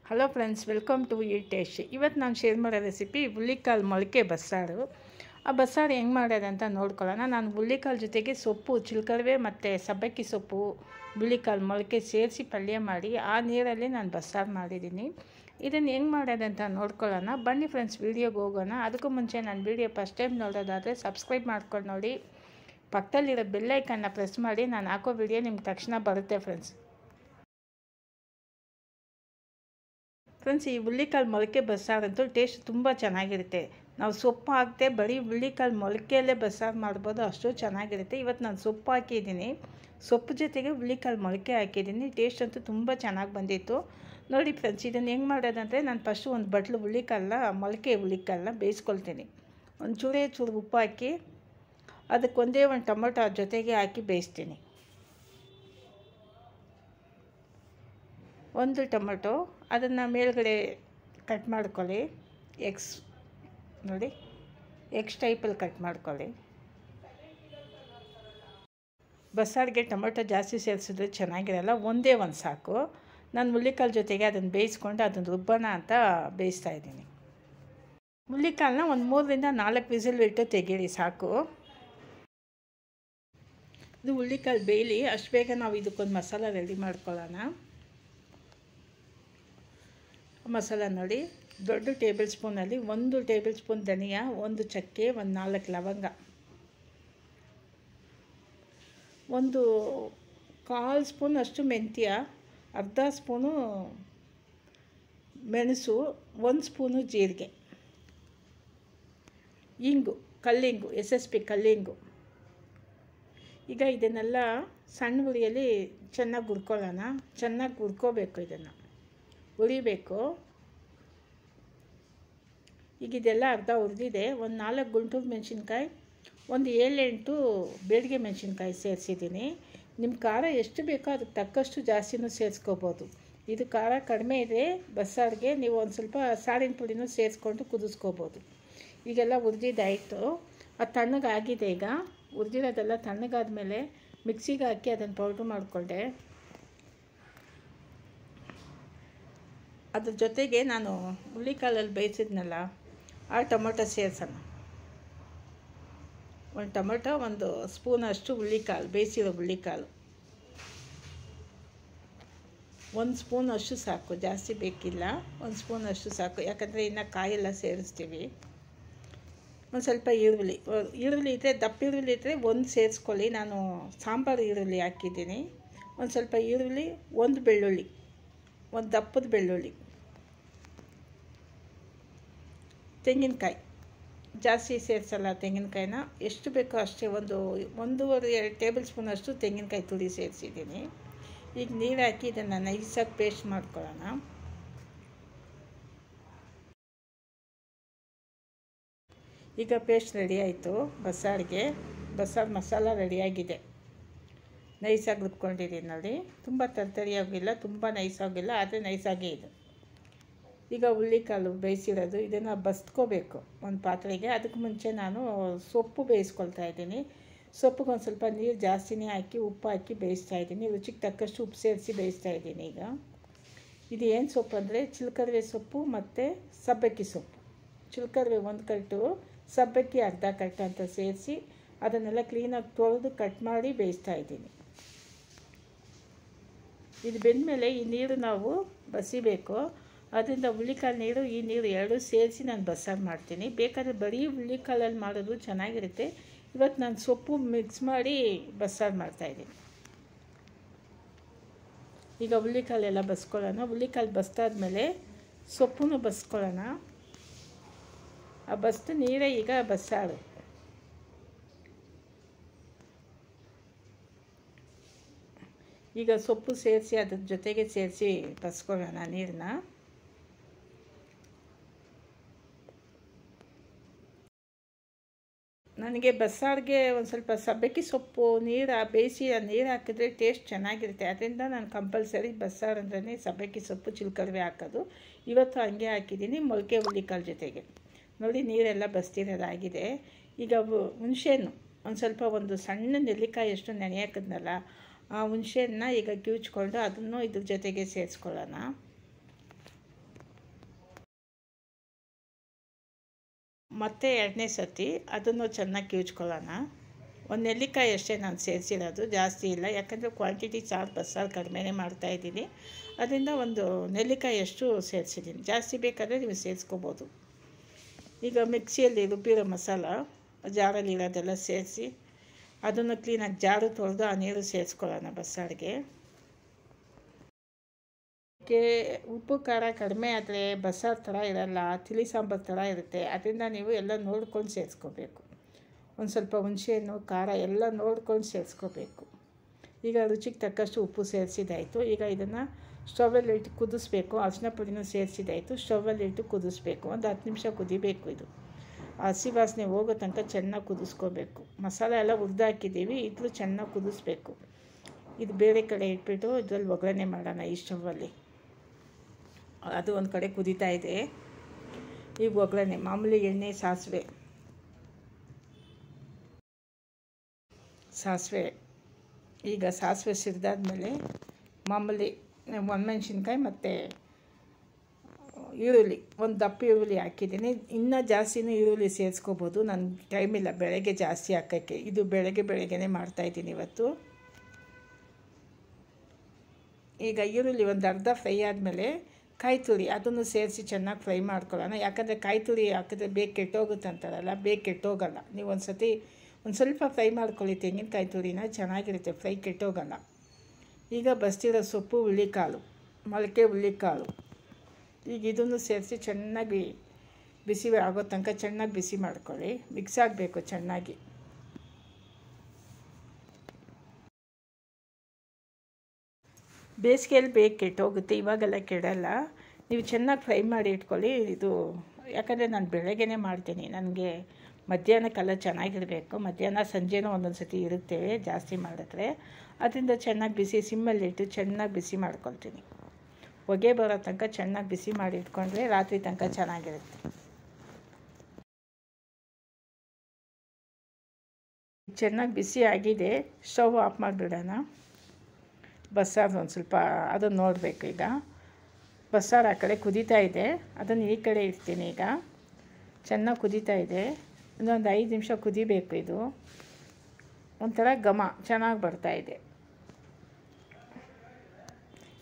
Hello friends, welcome to ಈ taste. ಇವತ್ತು ನಾನು ಶೇರ್ ಮಾಡೋ ರೆಸಿಪಿ ಹುಳ್ಳಿಕಾಳು ಮೊಳಕೆ ಬಸ್ಸಾರು. ಆ ಬಸ್ಸಾರು ಹೆಂಗೆ ಮಾಡೋದಂತ ನೋಡ್ಕೊಳ್ಳೋಣ. ನಾನು ಹುಳ್ಳಿಕಾಳು ಜೊತೆಗೆ ಸೊಪ್ಪು, ಚಿಲ್ಕರವೆ ಮತ್ತು ಸಬ್ಬಕ್ಕಿ ಸೊಪ್ಪು, ಹುಳ್ಳಿಕಾಳು ಮೊಳಕೆ ಸೇರಿಸಿ ಪಲ್ಯ ಮಾಡಿ ಆ ನೀರಲ್ಲಿ ನಾನು ಬಸ್ಸಾರು ಮಾಡಿದ್ದೀನಿ. ಇದನ್ನು ಹೆಂಗೆ ಮಾಡೋದಂತ ನೋಡ್ಕೊಳ್ಳೋಣ. ಬನ್ನಿ ಫ್ರೆಂಡ್ಸ್, ವೀಡಿಯೋಗೆ ಹೋಗೋಣ. ಅದಕ್ಕೂ ಮುಂಚೆ ನನ್ನ ವೀಡಿಯೋ ಫಸ್ಟ್ ಟೈಮ್ ನೋಡೋದಾದರೆ ಸಬ್ಸ್ಕ್ರೈಬ್ ಮಾಡ್ಕೊಂಡು ನೋಡಿ, ಪಕ್ಕದಲ್ಲಿರೋ ಬೆಲ್ಲೈಕನ್ನ ಪ್ರೆಸ್ ಮಾಡಿ. ನಾನು ಹಾಕೋ ವೀಡಿಯೋ ನಿಮ್ಗೆ ತಕ್ಷಣ ಬರುತ್ತೆ ಫ್ರೆಂಡ್ಸ್. ಈ ಹುಳ್ಳಿಕಾಳು ಮೊಳಕೆ ಬಸ್ಸಾರಂತೂ ಟೇಸ್ಟ್ ತುಂಬ ಚೆನ್ನಾಗಿರುತ್ತೆ. ನಾವು ಸೊಪ್ಪು ಹಾಕ್ತೆ ಬರೀ ಹುಳ್ಳಿಕಾಳು ಮೊಳಕೆಯಲ್ಲೇ ಬಸ್ಸಾರು ಮಾಡ್ಬೋದು, ಅಷ್ಟು ಚೆನ್ನಾಗಿರುತ್ತೆ. ಇವತ್ತು ನಾನು ಸೊಪ್ಪು ಹಾಕಿದ್ದೀನಿ, ಸೊಪ್ಪು ಜೊತೆಗೆ ಹುಳ್ಳಿಕಾಳು ಮೊಳಕೆ ಹಾಕಿದ್ದೀನಿ. ಟೇಸ್ಟ್ ಅಂತೂ ತುಂಬ ಚೆನ್ನಾಗಿ ಬಂದಿತ್ತು. ನೋಡಿ ಫ್ರೆಂಡ್ಸ್, ಇದನ್ನು ಹೆಂಗೆ ಮಾಡೋದಂದರೆ, ನಾನು ಫಸ್ಟು ಒಂದು ಬಟ್ಲು ಮೊಳಕೆ ಹುಳ್ಳಿಕಾಳನ್ನ ಬೇಯಿಸ್ಕೊಳ್ತೀನಿ. ಒಂದು ಚೂರು ಉಪ್ಪು ಹಾಕಿ ಅದಕ್ಕೆ ಒಂದು ಟೊಮೊಟೊ ಜೊತೆಗೆ ಹಾಕಿ ಬೇಯಿಸ್ತೀನಿ. ಒಂದು ಟೊಮೊಟೊ ಅದನ್ನು ಮೇಲ್ಗಡೆ ಕಟ್ ಮಾಡ್ಕೊಳ್ಳಿ. ನೋಡಿ ಎಕ್ಸ್ ಟೈಪಲ್ಲಿ ಕಟ್ ಮಾಡ್ಕೊಳ್ಳಿ. ಬಸ್ಸಾರಿಗೆ ಟೊಮೊಟೊ ಜಾಸ್ತಿ ಸೇರಿಸಿದ್ರೆ ಚೆನ್ನಾಗಿರಲ್ಲ, ಒಂದೇ ಒಂದು ಸಾಕು. ನಾನು ಹುಳ್ಳಿಕಾಳು ಜೊತೆಗೆ ಅದನ್ನು ಬೇಯಿಸ್ಕೊಂಡು ಅದನ್ನು ರುಬ್ಬೋಣ ಅಂತ ಬೇಯಿಸ್ತಾ ಇದ್ದೀನಿ. ಹುಳ್ಳಿಕಾಳನ್ನ ಒಂದು 3ರಿಂದ 4 ವಿಸಿಲ್ ಇಟ್ಟು ತೆಗೀರಿ, ಸಾಕು. ಇದು ಹುಳ್ಳಿಕಾಳು ಬೇಯಲಿ, ಅಷ್ಟು ಬೇಗ ನಾವು ಇದಕ್ಕೊಂದು ಮಸಾಲ ರೆಡಿ ಮಾಡ್ಕೊಳ್ಳೋಣ. ಮಸಾಲ ನೋಡಿ, ದೊಡ್ಡ ಟೇಬಲ್ ಸ್ಪೂನಲ್ಲಿ 1 ಟೇಬಲ್ ಸ್ಪೂನ್ ಧನಿಯಾ, 1 ಚಕ್ಕೆ, 4 ಲವಂಗ, 1/4 ಸ್ಪೂನ್ ಅಷ್ಟು ಮೆಂತ್ಯ, ಅರ್ಧ ಸ್ಪೂನು ಮೆಣಸು, 1 ಸ್ಪೂನು ಜೀರಿಗೆ, ಇಂಗು, ಕಲ್ಲಿಂಗು, SSP ಕಲ್ಲಿಂಗು. ಈಗ ಇದನ್ನೆಲ್ಲ ಸಣ್ಣ ಉರಿಯಲ್ಲಿ ಚೆನ್ನಾಗಿ ಹುರ್ಕೊಳ್ಳೋಣ. ಚೆನ್ನಾಗಿ ಹುರ್ಕೋಬೇಕು, ಇದನ್ನು ಹುರಿಬೇಕು. ಈಗ ಇದೆಲ್ಲ ಅರ್ಧ ಹುರಿದಿದೆ. ಒಂದು 4 ಗುಂಟೂರು ಮೆಣಸಿನ್ಕಾಯಿ, ಒಂದು 7-8 ಬೇಡಿಗೆ ಮೆಣಸಿನ್ಕಾಯಿ ಸೇರಿಸಿದ್ದೀನಿ. ನಿಮ್ಮ ಖಾರ ಎಷ್ಟು ಬೇಕೋ ಅದಕ್ಕೆ ತಕ್ಕಷ್ಟು ಜಾಸ್ತಿನೂ ಸೇರಿಸ್ಕೋಬೋದು. ಇದು ಖಾರ ಕಡಿಮೆ ಇದೆ ಬಸ್ಸಾರಿಗೆ, ನೀವು ಒಂದು ಸ್ವಲ್ಪ ಸಾರಿನ ಪುಡಿನೂ ಸೇರಿಸ್ಕೊಂಡು ಕುದಿಸ್ಕೋಬೋದು. ಈಗೆಲ್ಲ ಹುರಿದಿದ್ದಾಯಿತು, ಅದು ತಣ್ಣಗಾಗಿದೆ. ಈಗ ಹುರಿದಿರೋದೆಲ್ಲ ತಣ್ಣಗಾದ್ಮೇಲೆ ಮಿಕ್ಸಿಗೆ ಹಾಕಿ ಅದನ್ನು ಪೌಡ್ರ್ ಮಾಡಿಕೊಂಡೆ. ಅದ್ರ ಜೊತೆಗೆ ನಾನು ಹುಳ್ಳಿಕಾಳಲ್ಲಿ ಬೇಯಿಸಿದ್ನಲ್ಲ ಆ ಟೊಮೊಟೊ ಸೇರಿಸೋಣ. ಒಂದು ಟೊಮೊಟೊ, 1 ಸ್ಪೂನಷ್ಟು ಹುಳ್ಳಿಕಾಳು, ಬೇಯಿಸಿರೋ ಹುಳ್ಳಿಕಾಳು, 1 ಸ್ಪೂನಷ್ಟು ಸಾಕು, ಜಾಸ್ತಿ ಬೇಕಿಲ್ಲ. 1 ಸ್ಪೂನಷ್ಟು ಸಾಕು, ಯಾಕಂದರೆ ಇನ್ನು ಕಾಯೆಲ್ಲ ಸೇರಿಸ್ತೀವಿ. ಒಂದು ಸ್ವಲ್ಪ ಈರುಳ್ಳಿ ಇದ್ದರೆ, ದಪ್ಪ ಈರುಳ್ಳಿ ಇದ್ದರೆ 1 ಸೇರಿಸ್ಕೊಳ್ಳಿ. ನಾನು ಸಾಂಬಾರು ಈರುಳ್ಳಿ ಹಾಕಿದ್ದೀನಿ. ಒಂದು ಸ್ವಲ್ಪ ಈರುಳ್ಳಿ, 1 ಬೆಳ್ಳುಳ್ಳಿ, 1 ದಪ್ಪದ ಬೆಳ್ಳುಳ್ಳಿ, ತೆಂಗಿನಕಾಯಿ ಜಾಸ್ತಿ ಸೇರಿಸಲ್ಲ. ತೆಂಗಿನಕಾಯಿನ ಎಷ್ಟು ಬೇಕೋ ಅಷ್ಟೇ, 1.5-2 ಟೇಬಲ್ ಸ್ಪೂನಷ್ಟು ತೆಂಗಿನಕಾಯಿ ತುರಿ ಸೇರಿಸಿದ್ದೀನಿ. ಈಗ ನೀರು ಹಾಕಿ ಇದನ್ನು ನೈಸಾಗಿ ಪೇಸ್ಟ್ ಮಾಡ್ಕೊಳ್ಳೋಣ. ಈಗ ಪೇಸ್ಟ್ ರೆಡಿ ಆಯಿತು. ಬಸ್ಸಾರು ಮಸಾಲ ರೆಡಿಯಾಗಿದೆ. ನೈಸಾಗಿ ರುಬ್ಕೊಂಡಿದ್ದೀನಿ ನೋಡಿ. ತುಂಬ ತರಿಯಾಗಿಲ್ಲ, ತುಂಬ ನೈಸಾಗಿಲ್ಲ, ಆದರೆ ನೈಸಾಗೇ ಇದೆ. ಈಗ ಹುಳ್ಳಿಕಾಳು ಬೇಯಿಸಿರೋದು, ಇದನ್ನು ಬಸ್ಕೋಬೇಕು ಒಂದು ಪಾತ್ರೆಗೆ. ಅದಕ್ಕೆ ಮುಂಚೆ ನಾನು ಸೊಪ್ಪು ಬೇಯಿಸ್ಕೊಳ್ತಾ ಇದ್ದೀನಿ. ಸೊಪ್ಪಿಗೆ ಒಂದು ಸ್ವಲ್ಪ ನೀರು ಜಾಸ್ತಿನೇ ಹಾಕಿ ಉಪ್ಪು ಹಾಕಿ ಬೇಯಿಸ್ತಾ ಇದ್ದೀನಿ. ರುಚಿಗೆ ತಕ್ಕಷ್ಟು ಉಪ್ಪು ಸೇರಿಸಿ ಬೇಯಿಸ್ತಾ ಇದ್ದೀನಿ. ಈಗ ಇದು ಏನು ಸೊಪ್ಪು ಅಂದರೆ ಚಿಲ್ಕರವೆ ಸೊಪ್ಪು ಮತ್ತು ಸಬ್ಬಕ್ಕಿ ಸೊಪ್ಪು. ಚಿಲ್ಕರವೆ 1 ಕಟ್ಟು, ಸಬ್ಬಕ್ಕಿ ಅರ್ಧ ಕಟ್ಟು ಅಂತ ಸೇರಿಸಿ ಅದನ್ನೆಲ್ಲ ಕ್ಲೀನಾಗಿ ತೊಳೆದು ಕಟ್ ಮಾಡಿ ಬೇಯಿಸ್ತಾ ಇದ್ದೀನಿ. ಇದು ಬೆಂದಮೇಲೆ ಈ ನೀರು ನಾವು ಬಸಿಬೇಕು. ಅದರಿಂದ ಹುಳ್ಳಿಕಾಳು ನೀರು, ಈ ನೀರು 2 ಸೇರಿಸಿ ನಾನು ಬಸ್ಸಾರು ಮಾಡ್ತೀನಿ. ಬೇಕಾದರೆ ಬರೀ ಹುಳ್ಳಿಕಾಳಲ್ಲಿ ಮಾಡೋದು ಚೆನ್ನಾಗಿರುತ್ತೆ. ಇವತ್ತು ನಾನು ಸೊಪ್ಪು ಮಿಕ್ಸ್ ಮಾಡಿ ಬಸ್ಸಾರು ಮಾಡ್ತಾಯಿದ್ದೀನಿ. ಈಗ ಹುಳ್ಳಿಕಾಳೆಲ್ಲ ಬಸ್ಕೊಳ್ಳೋಣ. ಹುಳ್ಳಿಕಾಳು ಬಸ್ದಾದ್ಮೇಲೆ ಸೊಪ್ಪನ್ನು ಬಸ್ಕೊಳ್ಳೋಣ. ಆ ಬಸ್ದು ನೀರೇ ಈಗ ಬಸ್ಸಾರು. ಈಗ ಸೊಪ್ಪು ಸೇರಿಸಿ ಅದ್ರ ಜೊತೆಗೆ ಸೇರಿಸಿ ಬಸ್ಕೊಳ್ಳೋಣ ನೀರನ್ನ. ನನಗೆ ಬಸ್ಸಾರಿಗೆ ಒಂದು ಸ್ವಲ್ಪ ಸಬ್ಬಕ್ಕಿ ಸೊಪ್ಪು ಬೇಯಿಸಿ ನೀರು ಹಾಕಿದ್ರೆ ಟೇಸ್ಟ್ ಚೆನ್ನಾಗಿರುತ್ತೆ. ಅದರಿಂದ ನಾನು ಕಂಪಲ್ಸರಿ ಬಸ್ಸಾರು ಅಂದ್ರೆ ಸಬ್ಬಕ್ಕಿ ಸೊಪ್ಪು, ಚಿಲ್ಕರವೆ ಹಾಕೋದು. ಇವತ್ತು ಹಂಗೆ ಹಾಕಿದ್ದೀನಿ ಮೊಳಕೆ ಹುಳ್ಳಿಕಾಳು ಜೊತೆಗೆ. ನೋಡಿ, ನೀರೆಲ್ಲ ಬಸ್ತಿರೋದಾಗಿದೆ. ಈಗ ಹುಣಸೆಹಣ್ಣು ಒಂದು ಸಣ್ಣ ನೆಲ್ಲಿಕಾಯಿಯಷ್ಟು ನೆನೆ ಹಾಕಿದ್ನಲ್ಲ, ಆ ಹುಣಸೆಹಣ್ಣನ್ನ ಈಗ ಕಿವುಚ್ಕೊಂಡು ಅದನ್ನು ಇದ್ರ ಜೊತೆಗೆ ಸೇರಿಸ್ಕೊಳ್ಳೋಣ. ಮತ್ತು ಎರಡನೇ ಸತಿ ಅದನ್ನು ಚೆನ್ನಾಗಿ ಕಿವುಚ್ಕೊಳ್ಳೋಣ. ಒಂದು ನೆಲ್ಲಿಕಾಯಿ ಅಷ್ಟೇ ನಾನು ಸೇರಿಸಿರೋದು, ಜಾಸ್ತಿ ಇಲ್ಲ, ಯಾಕಂದರೆ ಕ್ವಾಂಟಿಟಿ ಸಾರು ಬಸ್ಸಾರು ಕಡಿಮೆನೇ ಮಾಡ್ತಾಯಿದ್ದೀನಿ. ಅದರಿಂದ ಒಂದು ನೆಲ್ಲಿಕಾಯಿಯಷ್ಟು ಸೇರಿಸಿದ್ದೀನಿ. ಜಾಸ್ತಿ ಬೇಕಾದರೆ ನೀವು ಸೇರಿಸ್ಕೋಬೋದು. ಈಗ ಮಿಕ್ಸಿಯಲ್ಲಿ ರುಬ್ಬಿರೋ ಮಸಾಲ ಜಾರಲ್ಲಿರೋದೆಲ್ಲ ಸೇರಿಸಿ ಅದನ್ನು ಕ್ಲೀನಾಗಿ ಜಾರು ತೊಳೆದು ಆ ನೀರು ಸೇರಿಸ್ಕೊಳ್ಳೋಣ ಬಸ್ಸಾರಿಗೆ. ಉಪ್ಪು ಖಾರ ಕಡಿಮೆ ಆದರೆ ಬಸ್ಸಾರು ಥರ ಇರಲ್ಲ, ತಿಳಿ ಸಾಂಬಾರು ಥರ ಇರುತ್ತೆ. ಅದರಿಂದ ನೀವು ಎಲ್ಲ ನೋಡ್ಕೊಂಡು ಸೇರಿಸ್ಕೋಬೇಕು. ಒಂದು ಸ್ವಲ್ಪ ಹುಣಸೆಹಣ್ಣು ಖಾರ ಎಲ್ಲ ನೋಡ್ಕೊಂಡು ಸೇರಿಸ್ಕೋಬೇಕು. ಈಗ ರುಚಿಗೆ ತಕ್ಕಷ್ಟು ಉಪ್ಪು ಸೇರಿಸಿದಾಯಿತು. ಈಗ ಇದನ್ನು ಸ್ಟೌವಲ್ಲಿ ಇಟ್ಟು ಕುದಿಸ್ಬೇಕು. ಅರಿಶಿನ ಪುಡಿನೂ ಸೇರಿಸಿದಾಯಿತು. ಸ್ಟೌವಲ್ಲಿ ಇಟ್ಟು ಕುದಿಸ್ಬೇಕು. ಒಂದು 10 ನಿಮಿಷ ಕುದಿಬೇಕು. ಇದು ಹಸಿ ವಾಸನೆ ಹೋಗೋ ತನಕ ಚೆನ್ನಾಗಿ ಕುದಿಸ್ಕೋಬೇಕು. ಮಸಾಲೆ ಎಲ್ಲ ಹುರಿದಾಕಿದ್ದೀವಿ, ಇದ್ರೂ ಚೆನ್ನಾಗಿ ಕುದಿಸ್ಬೇಕು. ಇದು ಬೇರೆ ಕಡೆ ಇಟ್ಬಿಟ್ಟು ಇದರಲ್ಲಿ ಒಗ್ಗರಣೆ ಮಾಡೋಣ. ಈ ಸ್ಟೌವಲ್ಲಿ ಅದು ಒಂದು ಕಡೆ ಕುದೀತಾ ಇದೆ. ಈಗ ಒಗ್ಗರಣೆ ಮಾಮೂಲಿ ಎಣ್ಣೆ, ಸಾಸಿವೆ ಈಗ ಸಾಸಿವೆ ಸಿರಿದಾದ್ಮೇಲೆ ಮಾಮೂಲಿ ಒಣಮೆಣ್ಸಿನ್ಕಾಯಿ ಮತ್ತು ಈರುಳ್ಳಿ, ಒಂದು ದಪ್ಪ ಈರುಳ್ಳಿ ಹಾಕಿದ್ದೀನಿ. ಇನ್ನೂ ಜಾಸ್ತಿನೂ ಈರುಳ್ಳಿ ಸೇರಿಸ್ಕೋಬೋದು. ನನಗೆ ಟೈಮ್ ಇಲ್ಲ ಬೆಳಗ್ಗೆ ಜಾಸ್ತಿ ಹಾಕೋಕ್ಕೆ. ಇದು ಬೆಳಗ್ಗೆನೇ ಮಾಡ್ತಾಯಿದ್ದೀನಿ ಇವತ್ತು. ಈಗ ಈರುಳ್ಳಿ ಒಂದು ಅರ್ಧ ಫ್ರೈ ಆದಮೇಲೆ ಕಾಯಿ ತುರಿ ಅದನ್ನು ಸೇರಿಸಿ ಚೆನ್ನಾಗಿ ಫ್ರೈ ಮಾಡ್ಕೊಳ್ಳೋಣ. ಯಾಕಂದರೆ ಕಾಯಿ ತುರಿ ಹಾಕಿದ್ರೆ ಬೇಗ ಕೆಟ್ಟೋಗುತ್ತೆ ಅಂತಾರಲ್ಲ, ಬೇಗ ಕೆಟ್ಟೋಗಲ್ಲ. ನೀವು ಒಂದು ಸ್ವಲ್ಪ ಫ್ರೈ ಮಾಡ್ಕೊಳ್ಳಿ ತೆಂಗಿನಕಾಯಿ ತುರಿನ, ಚೆನ್ನಾಗಿರುತ್ತೆ, ಫ್ರೈ ಕೆಟ್ಟೋಗಲ್ಲ. ಈಗ ಬಸ್ತಿರೋ ಸೊಪ್ಪು, ಹುಳ್ಳಿಕಾಳು, ಮೊಳಕೆ ಹುಳ್ಳಿಕಾಳು, ಈಗ ಇದನ್ನು ಸೇರಿಸಿ ಚೆನ್ನಾಗಿ ಬಿಸಿ ಆಗೋ ತನಕ ಚೆನ್ನಾಗಿ ಬಿಸಿ ಮಾಡ್ಕೊಳ್ಳಿ. ಮಿಕ್ಸ್ ಆಗಬೇಕು ಚೆನ್ನಾಗಿ. ಬೇಸಿಗೆಯಲ್ಲಿ ಬೇಗ ಕೆಟ್ಟೋಗುತ್ತೆ, ಇವಾಗೆಲ್ಲ ಕೆಡಲ್ಲ. ನೀವು ಚೆನ್ನಾಗಿ ಫ್ರೈ ಮಾಡಿ ಇಟ್ಕೊಳ್ಳಿ. ಇದು ಯಾಕಂದರೆ ನಾನು ಬೆಳಗ್ಗೆನೇ ಮಾಡ್ತೀನಿ. ನನಗೆ ಮಧ್ಯಾಹ್ನಕ್ಕೆಲ್ಲ ಚೆನ್ನಾಗಿರಬೇಕು. ಮಧ್ಯಾಹ್ನ ಸಂಜೆನೂ ಒಂದೊಂದು ಸತಿ ಇರುತ್ತೇವೆ ಜಾಸ್ತಿ ಮಾಡಿದ್ರೆ. ಅದರಿಂದ ಚೆನ್ನಾಗಿ ಸಿಮ್ಮಲ್ಲಿಟ್ಟು ಚೆನ್ನಾಗಿ ಬಿಸಿ ಮಾಡ್ಕೊಳ್ತೀನಿ. ಹೊಗೆ ಬರೋ ತನಕ ಚೆನ್ನಾಗಿ ಬಿಸಿ ಮಾಡಿ ಇಟ್ಕೊಂಡ್ರೆ ರಾತ್ರಿ ತನಕ ಚೆನ್ನಾಗಿರುತ್ತೆ. ಚೆನ್ನಾಗಿ ಬಿಸಿ ಆಗಿದೆ. ಸ್ಟವ್ ಆಫ್ ಮಾಡಿಬಿಡೋಣ. ಬಸ್ಸಾರು ಒಂದು ಸ್ವಲ್ಪ ಅದನ್ನು ನೋಡಬೇಕು. ಈಗ ಬಸ್ಸಾರು ಆ ಕಡೆ ಕುದೀತಾ ಇದೆ, ಅದನ್ನು ಈ ಕಡೆ ಇಡ್ತೀನಿ. ಈಗ ಚೆನ್ನಾಗಿ ಕುದೀತಾ ಇದೆ. ಇನ್ನೊಂದು 5 ನಿಮಿಷ ಕುದಿಬೇಕು. ಇದು ಒಂಥರ ಘಮ ಚೆನ್ನಾಗಿ ಬರ್ತಾಯಿದೆ.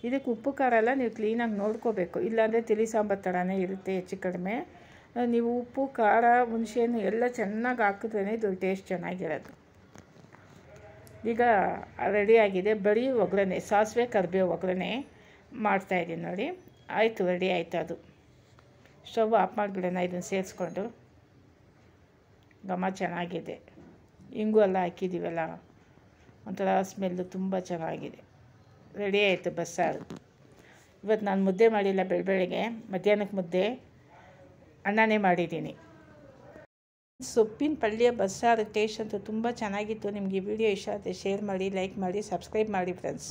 ಇದಕ್ಕೆ ಉಪ್ಪು ಖಾರ ಎಲ್ಲ ನೀವು ಕ್ಲೀನಾಗಿ ನೋಡ್ಕೋಬೇಕು, ಇಲ್ಲಾಂದರೆ ತಿಳಿ ಸಾಂಬಾರು ಥರನೇ ಇರುತ್ತೆ ಹೆಚ್ಚು ಕಡಿಮೆ. ನೀವು ಉಪ್ಪು ಖಾರ ಹುಣಸೆಹಣ್ಣು ಎಲ್ಲ ಚೆನ್ನಾಗಿ ಹಾಕಿದ್ರೇ ಇದು ಟೇಸ್ಟ್ ಚೆನ್ನಾಗಿರೋದು. ಈಗ ರೆಡಿಯಾಗಿದೆ. ಬರೀ ಒಗ್ಗರಣೆ, ಸಾಸಿವೆ ಕರಿಬೇವು ಒಗ್ಗರಣೆ ಮಾಡ್ತಾಯಿದ್ದೀನಿ ನೋಡಿ. ಆಯಿತು, ರೆಡಿ ಆಯಿತು. ಅದು ಸ್ಟವ್ ಆಫ್ ಮಾಡಿಬಿಡೋಣ. ಇದನ್ನು ಸೇರಿಸ್ಕೊಂಡು ಘಮ ಚೆನ್ನಾಗಿದೆ. ಇಂಗು ಎಲ್ಲ ಹಾಕಿದ್ದೀವಲ್ಲ, ಒಂಥರ ಸ್ಮೆಲ್ಲು ತುಂಬ ಚೆನ್ನಾಗಿದೆ. ರೆಡಿ ಆಯಿತು ಬಸ್ಸಾರು. ಇವತ್ತು ನಾನು ಮುದ್ದೆ ಮಾಡಿಲ್ಲ, ಬೆಳಗ್ಗೆ ಮಧ್ಯಾಹ್ನಕ್ಕೆ ಮುದ್ದೆ, ಅನ್ನನೇ ಮಾಡಿದ್ದೀನಿ. ಸೊಪ್ಪಿನ ಪಲ್ಯ ಬಸ್ಸಾರು ಟೇಸ್ಟ್ ಅಂತೂ ತುಂಬ ಚೆನ್ನಾಗಿತ್ತು. ನಿಮಗೆ ಈ ವಿಡಿಯೋ ಇಷ್ಟ ಆದರೆ ಶೇರ್ ಮಾಡಿ, ಲೈಕ್ ಮಾಡಿ, ಸಬ್ಸ್ಕ್ರೈಬ್ ಮಾಡಿ ಫ್ರೆಂಡ್ಸ್.